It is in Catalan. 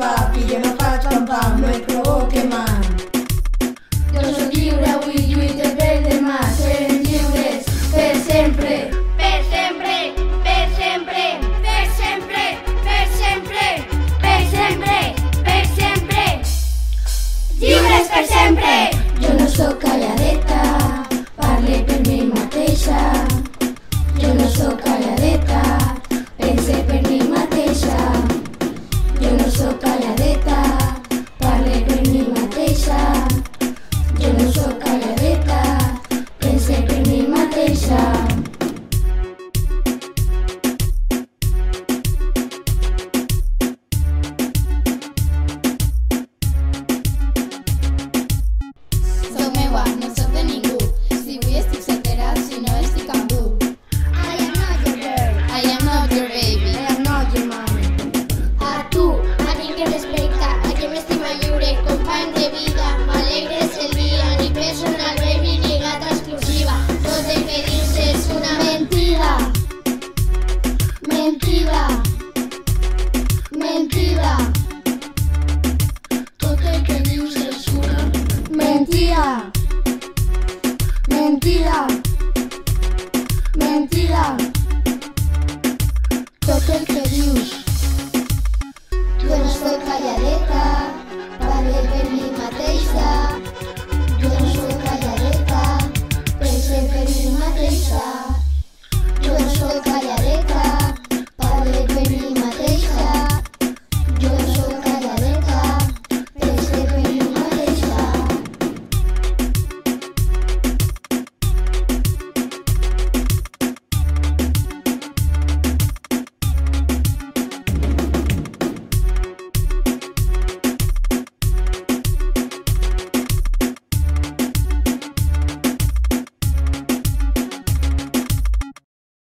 papi, jo no faig pam-pam, no et provoque mal. Jo soc lliure avui, lluito per demà, serem lliures per sempre. Per sempre, per sempre, per sempre, per sempre, per sempre, per sempre. Lliures per sempre! Jo no sóc calladeta, parle per mi mateixa. Jo no sóc calladeta, pense per mi mateixa. Jo no sóc calladeta, parle per mi mateixa. Jo no sóc calladeta, pense per mi mateixa. Soc meua, no soc de ningú. Si vull estic soltera, si no estic amb tu. I am not your girl. I am not your baby. I am not your mommy. A tu, a qui que respecta, a qui m'estima lliure, company de vida, m'alegres el dia, ni personal baby ni gata exclusiva. Tot el que dius és una mentida. Mentida. Mentida. Tot el que dius és una mentida. Mentida. Mentida. Tot el que dius